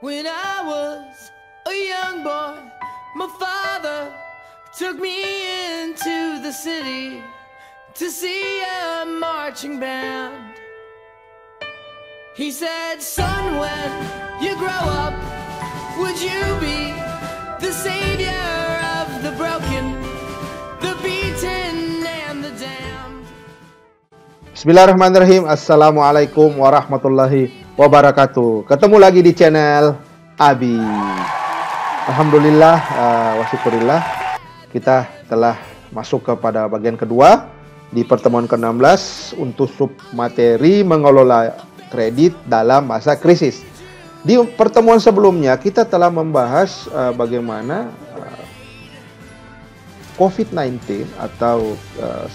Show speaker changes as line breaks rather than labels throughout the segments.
When I was a young boy, my father took me into the city to see a marching band. He said, son, when you grow up, would you be the savior of the broken, the beaten, and the damned?
Bismillahirrahmanirrahim. Assalamualaikum warahmatullahi wabarakatuh. Ketemu lagi di channel Abi. Alhamdulillah, wa syukurillah, kita telah masuk kepada bagian kedua di pertemuan ke-16 untuk sub materi mengelola kredit dalam masa krisis. Di pertemuan sebelumnya kita telah membahas bagaimana COVID-19 atau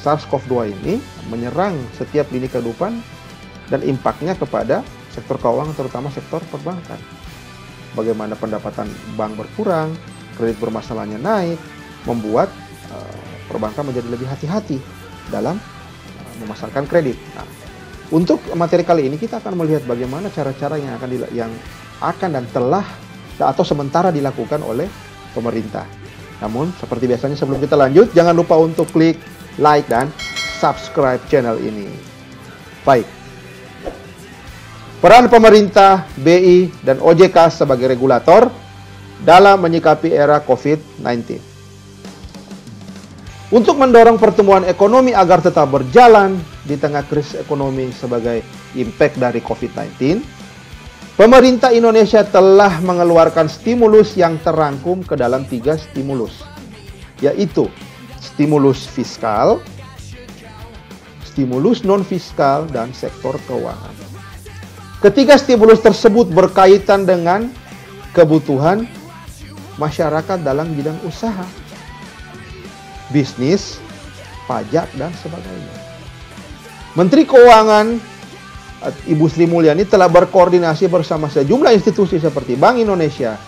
SARS-CoV-2 ini menyerang setiap lini kehidupan dan impaknya kepada sektor keuangan, terutama sektor perbankan. Bagaimana pendapatan bank berkurang, kredit bermasalahnya naik, membuat perbankan menjadi lebih hati-hati dalam memasarkan kredit. Nah, untuk materi kali ini kita akan melihat bagaimana cara-cara yang akan dan telah atau sementara dilakukan oleh pemerintah. Namun, seperti biasanya sebelum kita lanjut, jangan lupa untuk klik like dan subscribe channel ini. Baik. Peran pemerintah, BI, dan OJK sebagai regulator dalam menyikapi era COVID-19. Untuk mendorong pertumbuhan ekonomi agar tetap berjalan di tengah krisis ekonomi sebagai impact dari COVID-19, pemerintah Indonesia telah mengeluarkan stimulus yang terangkum ke dalam 3 stimulus, yaitu stimulus fiskal, stimulus non-fiskal, dan sektor keuangan. Ketiga stimulus tersebut berkaitan dengan kebutuhan masyarakat dalam bidang usaha, bisnis, pajak, dan sebagainya. Menteri Keuangan Ibu Sri Mulyani telah berkoordinasi bersama sejumlah institusi seperti Bank Indonesia,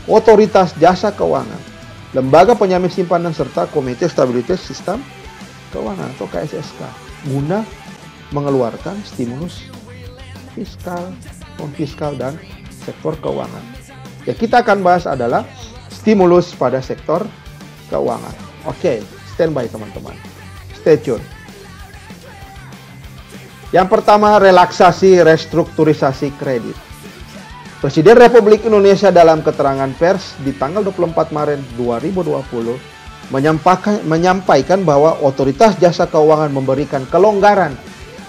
Otoritas Jasa Keuangan, Lembaga Penjamin Simpanan, serta Komite Stabilitas Sistem Keuangan atau KSSK guna mengeluarkan stimulus fiskal, non-fiskal, dan sektor keuangan. Ya, kita akan bahas adalah stimulus pada sektor keuangan. Oke, standby teman-teman. Stay tune. Yang pertama, relaksasi restrukturisasi kredit. Presiden Republik Indonesia dalam keterangan pers di tanggal 24 Maret 2020 menyampaikan bahwa Otoritas Jasa Keuangan memberikan kelonggaran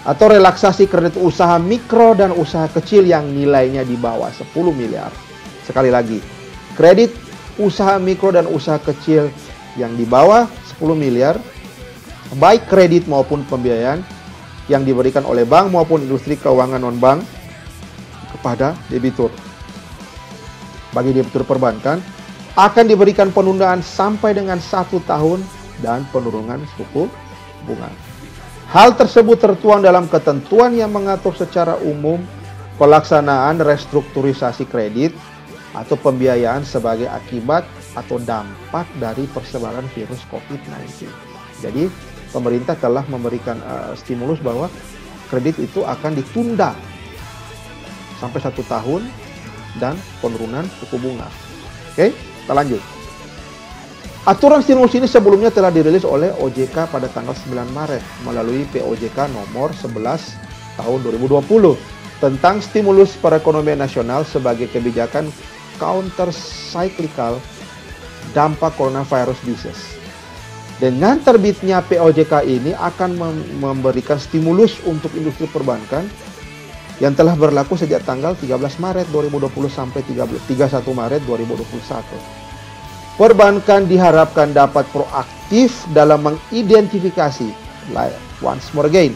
atau relaksasi kredit usaha mikro dan usaha kecil yang nilainya di bawah 10 miliar. Sekali lagi, kredit usaha mikro dan usaha kecil yang di bawah 10 miliar, baik kredit maupun pembiayaan yang diberikan oleh bank maupun industri keuangan non-bank kepada debitur. Bagi debitur perbankan, akan diberikan penundaan sampai dengan 1 tahun dan penurunan suku bunga. Hal tersebut tertuang dalam ketentuan yang mengatur secara umum pelaksanaan restrukturisasi kredit atau pembiayaan sebagai akibat atau dampak dari persebaran virus COVID-19. Jadi, pemerintah telah memberikan stimulus bahwa kredit itu akan ditunda sampai 1 tahun dan penurunan suku bunga. Oke, kita lanjut. Aturan stimulus ini sebelumnya telah dirilis oleh OJK pada tanggal 9 Maret melalui POJK nomor 11 tahun 2020 tentang stimulus perekonomian nasional sebagai kebijakan counter cyclical dampak coronavirus disease. Dengan terbitnya POJK ini akan memberikan stimulus untuk industri perbankan yang telah berlaku sejak tanggal 13 Maret 2020 sampai 31 Maret 2021. Perbankan diharapkan dapat proaktif dalam mengidentifikasi, once more again,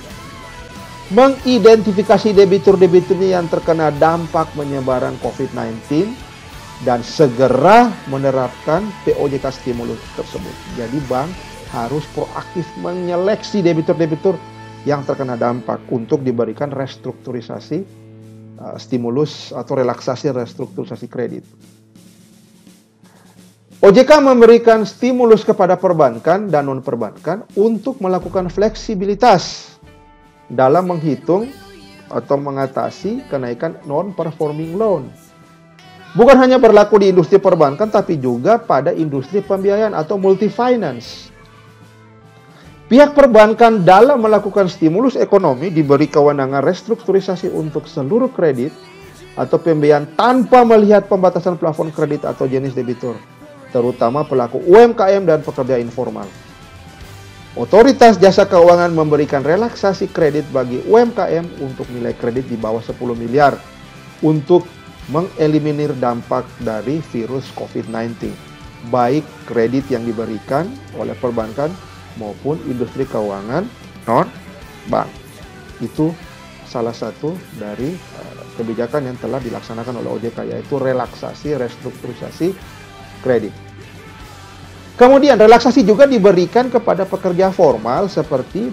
mengidentifikasi debitur-debiturnya yang terkena dampak penyebaran COVID-19 dan segera menerapkan POJK stimulus tersebut. Jadi bank harus proaktif menyeleksi debitur-debitur yang terkena dampak untuk diberikan restrukturisasi stimulus atau relaksasi restrukturisasi kredit. OJK memberikan stimulus kepada perbankan dan non-perbankan untuk melakukan fleksibilitas dalam menghitung atau mengatasi kenaikan non-performing loan Bukan hanya berlaku di industri perbankan, tapi juga pada industri pembiayaan atau multi-finance. Pihak perbankan dalam melakukan stimulus ekonomi diberi kewenangan restrukturisasi untuk seluruh kredit atau pembiayaan tanpa melihat pembatasan plafon kredit atau jenis debitur, terutama pelaku UMKM dan pekerja informal. Otoritas Jasa Keuangan memberikan relaksasi kredit bagi UMKM untuk nilai kredit di bawah 10 miliar untuk mengeliminir dampak dari virus COVID-19, baik kredit yang diberikan oleh perbankan maupun industri keuangan non-bank. Itu salah satu dari kebijakan yang telah dilaksanakan oleh OJK, yaitu relaksasi restrukturisasi kredit. Kemudian relaksasi juga diberikan kepada pekerja formal seperti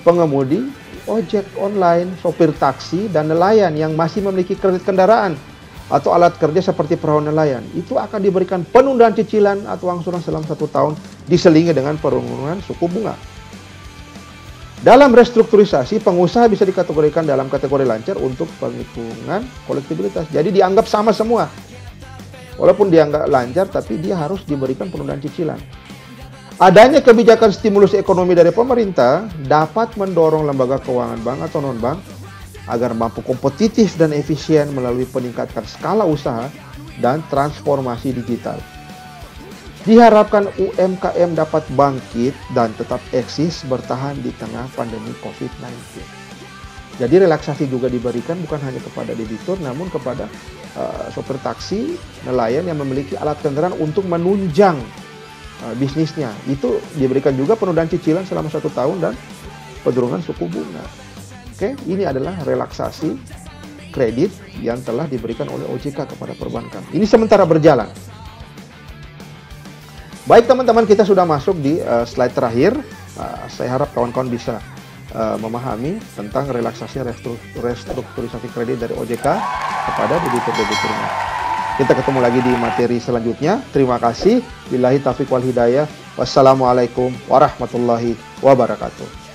pengemudi ojek online, sopir taksi, dan nelayan yang masih memiliki kredit kendaraan atau alat kerja seperti perahu nelayan. Itu akan diberikan penundaan cicilan atau angsuran selama 1 tahun diselingi dengan penurunan suku bunga. Dalam restrukturisasi, pengusaha bisa dikategorikan dalam kategori lancar untuk penghitungan kolektibilitas. Jadi dianggap sama semua. Walaupun dianggap lancar, tapi dia harus diberikan penundaan cicilan. Adanya kebijakan stimulus ekonomi dari pemerintah dapat mendorong lembaga keuangan bank atau non-bank agar mampu kompetitif dan efisien melalui peningkatan skala usaha dan transformasi digital. Diharapkan UMKM dapat bangkit dan tetap eksis bertahan di tengah pandemi COVID-19. Jadi relaksasi juga diberikan bukan hanya kepada debitur, namun kepada sopir taksi, nelayan yang memiliki alat kendaraan untuk menunjang bisnisnya. Itu diberikan juga penundaan cicilan selama 1 tahun dan penurunan suku bunga. Oke, ini adalah relaksasi kredit yang telah diberikan oleh OJK kepada perbankan. Ini sementara berjalan. Baik teman-teman, kita sudah masuk di slide terakhir. Saya harap kawan-kawan bisa memahami tentang relaksasi restrukturisasi kredit dari OJK kepada debitur-debiturnya. Kita ketemu lagi di materi selanjutnya. Terima kasih. Billahi taufiq wal hidayah. Wassalamualaikum warahmatullahi wabarakatuh.